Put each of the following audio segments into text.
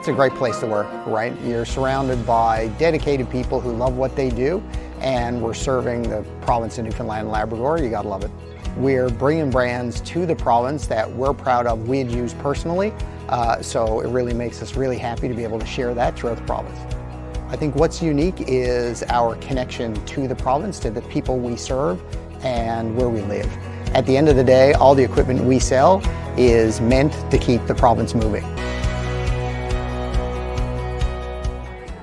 it's a great place to work, right? You're surrounded by dedicated people who love what they do, and we're serving the province of Newfoundland and Labrador. You gotta love it. We're bringing brands to the province that we're proud of, we'd use personally, so it really makes us really happy to be able to share that throughout the province. I think what's unique is our connection to the province, to the people we serve, and where we live. At the end of the day, all the equipment we sell is meant to keep the province moving.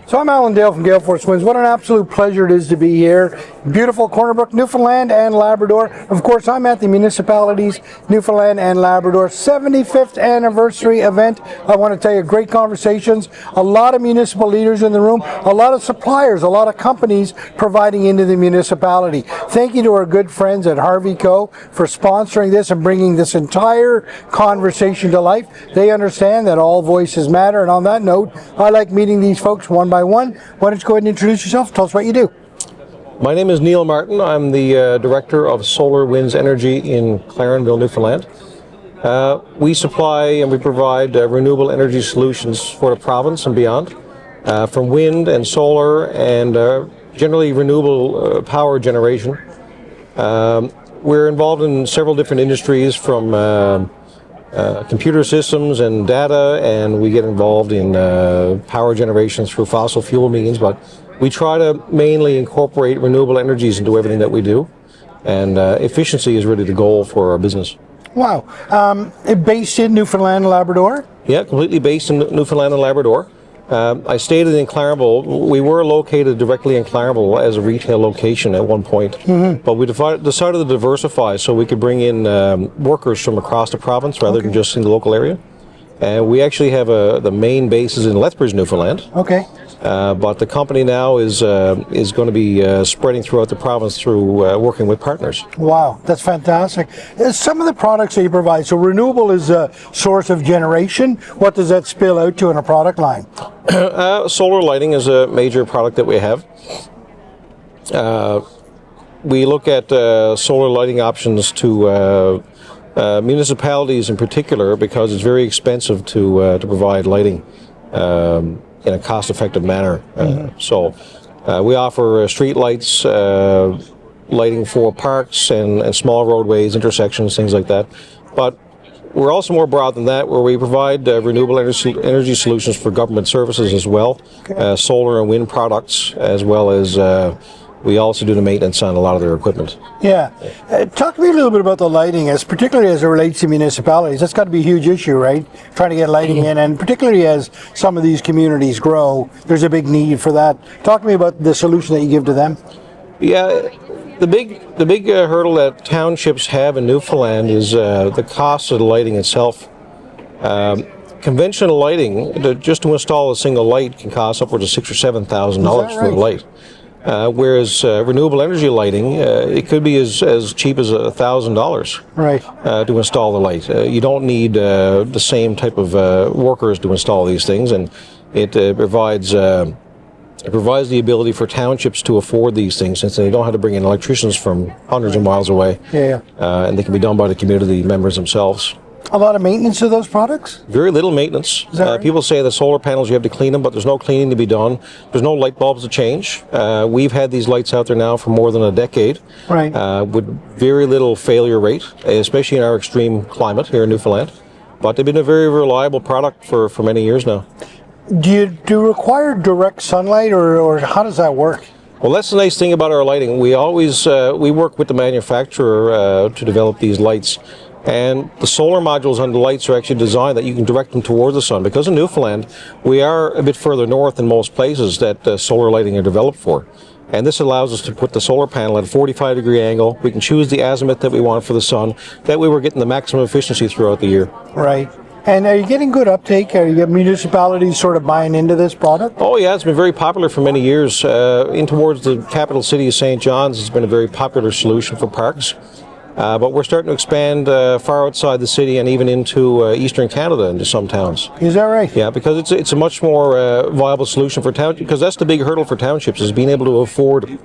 So I'm Alan Dale from Gale Force Winds. What an absolute pleasure it is to be here. Beautiful Corner Brook, Newfoundland and Labrador. Of course, I'm at the municipalities, Newfoundland and Labrador 75th anniversary event. I want to tell you, great conversations, a lot of municipal leaders in the room, a lot of suppliers, a lot of companies providing into the municipality. Thank you to our good friends at Harvey Co. for sponsoring this and bringing this entire conversation to life. They understand that all voices matter, and on that note, I like meeting these folks one by one. Why don't you go ahead and introduce yourself? Tell us what you do. My name is Neil Martin. I'm the Director of Solar Winds Energy in Clarenville, Newfoundland. We supply and we provide renewable energy solutions for the province and beyond, from wind and solar and generally renewable power generation. We're involved in several different industries, from computer systems and data, and we get involved in power generation through fossil fuel means, but we try to mainly incorporate renewable energies into everything that we do, and efficiency is really the goal for our business. Wow. Based in Newfoundland and Labrador? Yeah, completely based in Newfoundland and Labrador. I stayed in Clarenville. We were located directly in Clarenville as a retail location at one point, but we decided to diversify so we could bring in workers from across the province rather than just in the local area. And we actually have the main base is in Lethbridge, Newfoundland. Okay. But the company now is going to be spreading throughout the province through working with partners. Wow, that's fantastic. Some of the products that you provide, so renewable is a source of generation. What does that spill out to in a product line? Solar lighting is a major product that we have. We look at solar lighting options to municipalities in particular, because it's very expensive to provide lighting in a cost-effective manner. So we offer street lights, lighting for parks and small roadways, intersections, things like that. But we're also more broad than that, where we provide renewable energy solutions for government services as well, solar and wind products, as well as we also do the maintenance on a lot of their equipment. Yeah. Talk to me a little bit about the lighting, particularly as it relates to municipalities. That's got to be a huge issue, right? Trying to get lighting in, and particularly as some of these communities grow, there's a big need for that. Talk to me about the solution that you give to them. Yeah, the big hurdle that townships have in Newfoundland is the cost of the lighting itself. Conventional lighting, just to install a single light, can cost upwards of $6,000 or $7,000 for the light. Whereas renewable energy lighting, it could be as cheap as $1,000 right. To install the light. You don't need the same type of workers to install these things, and it provides the ability for townships to afford these things, since they don't have to bring in electricians from hundreds of miles away. And they can be done by the community members themselves. A lot of maintenance of those products? Very little maintenance. Right? People say the solar panels, you have to clean them, but there's no cleaning to be done. There's no light bulbs to change. We've had these lights out there now for more than a decade, right. With very little failure rate, especially in our extreme climate here in Newfoundland. But they've been a very reliable product for many years now. Do you require direct sunlight, or how does that work? Well, that's the nice thing about our lighting. We always we work with the manufacturer to develop these lights. And the solar modules on the lights are actually designed that you can direct them towards the sun, because in Newfoundland we are a bit further north than most places that solar lighting are developed for. And this allows us to put the solar panel at a 45-degree angle. We can choose the azimuth that we want for the sun. That way we're getting the maximum efficiency throughout the year. Right. And are you getting good uptake? Are you getting municipalities sort of buying into this product? Oh yeah, it's been very popular for many years. In towards the capital city of St. John's, it's been a very popular solution for parks. But we're starting to expand far outside the city and even into eastern Canada, into some towns. Is that right? Yeah, because it's a much more viable solution for townships, because that's the big hurdle for townships, is being able to afford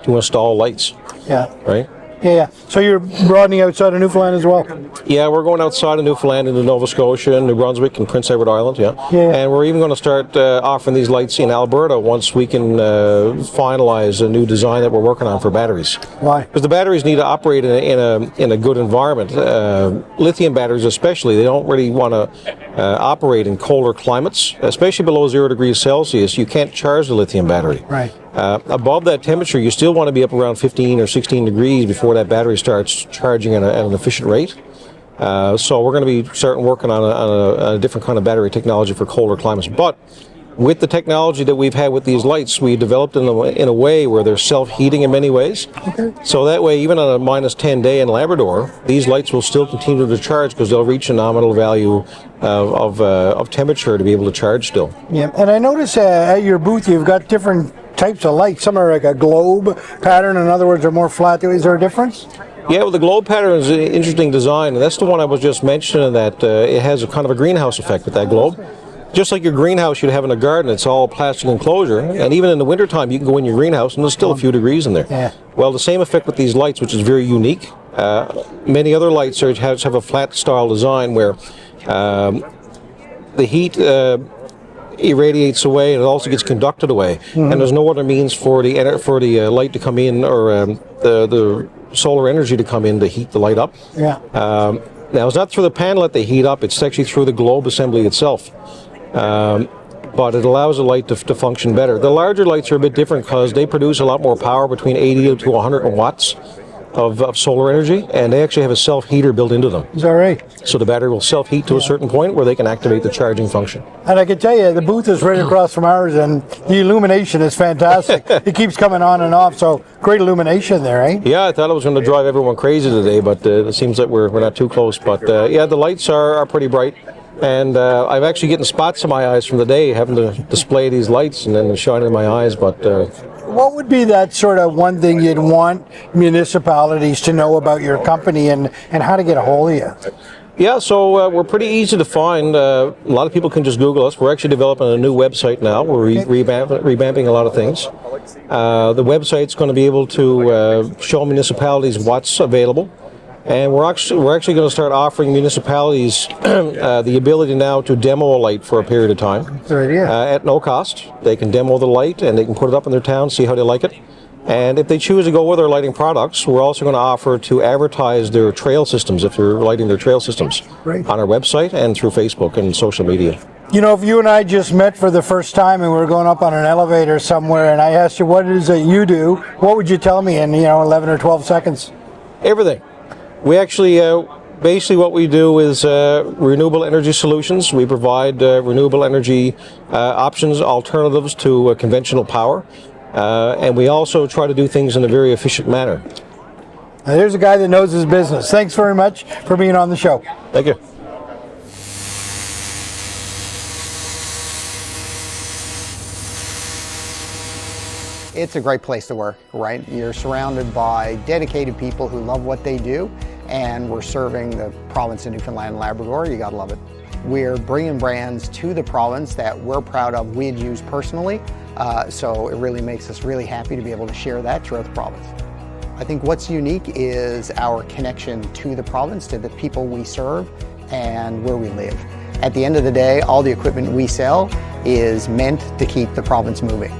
to install lights. Yeah. Right? Yeah. So you're broadening outside of Newfoundland as well? Yeah, we're going outside of Newfoundland into Nova Scotia, New Brunswick, and Prince Edward Island. Yeah. And we're even going to start offering these lights in Alberta once we can finalize a new design that we're working on for batteries. Why? Because the batteries need to operate in a good environment. Lithium batteries, especially, they don't really want to operate in colder climates, especially below 0 degrees Celsius. You can't charge the lithium battery. Right. Above that temperature, you still want to be up around 15 or 16 degrees before that battery starts charging at an efficient rate. So we're going to be starting working on a different kind of battery technology for colder climates. But with the technology that we've had with these lights, we developed in a way where they're self-heating in many ways. Okay. So that way, even on a -10 day in Labrador, these lights will still continue to charge because they'll reach a nominal value of temperature to be able to charge still. Yeah, and I notice at your booth you've got different types of lights. Some are like a globe pattern, in other words, are more flat. Is there a difference? Yeah, well, the globe pattern is an interesting design, and that's the one I was just mentioning, that it has a kind of a greenhouse effect with that globe. Just like your greenhouse you'd have in a garden, it's all plastic enclosure, and even in the wintertime you can go in your greenhouse and there's still a few degrees in there. Yeah. Well, the same effect with these lights, which is very unique. Many other lights have a flat style design where the heat irradiates away and it also gets conducted away, and there's no other means for the light to come in, or the solar energy to come in to heat the light up. Yeah. Now, it's not through the panel that they heat up, it's actually through the globe assembly itself. But it allows the light to function better. The larger lights are a bit different because they produce a lot more power, between 80 to 100 watts of solar energy, and they actually have a self-heater built into them. Is that right? So the battery will self-heat to a certain point where they can activate the charging function. And I can tell you, the booth is right across from ours, and the illumination is fantastic. It keeps coming on and off, so great illumination there, eh? Yeah, I thought I was going to drive everyone crazy today, but it seems like we're not too close. But yeah, the lights are pretty bright. And I'm actually getting spots in my eyes from the day, having to display these lights and then shining in my eyes. But what would be that sort of one thing you'd want municipalities to know about your company and how to get a hold of you? Yeah, so we're pretty easy to find. A lot of people can just Google us. We're actually developing a new website now. We're revamping a lot of things. The website's going to be able to show municipalities what's available. And we're actually going to start offering municipalities the ability now to demo a light for a period of time. That's a good idea. At no cost. They can demo the light and they can put it up in their town, see how they like it. And if they choose to go with our lighting products, we're also going to offer to advertise their trail systems, if they're lighting their trail systems, Great. On our website and through Facebook and social media. You know, if you and I just met for the first time and we were going up on an elevator somewhere and I asked you what it is that you do, what would you tell me in, 11 or 12 seconds? Everything. We actually, basically what we do is renewable energy solutions. We provide renewable energy options, alternatives to conventional power. And we also try to do things in a very efficient manner. Now, there's a guy that knows his business. Thanks very much for being on the show. Thank you. It's a great place to work, right? You're surrounded by dedicated people who love what they do, and we're serving the province of Newfoundland and Labrador. You gotta love it. We're bringing brands to the province that we're proud of, we'd use personally, so it really makes us really happy to be able to share that throughout the province. I think what's unique is our connection to the province, to the people we serve, and where we live. At the end of the day, all the equipment we sell is meant to keep the province moving.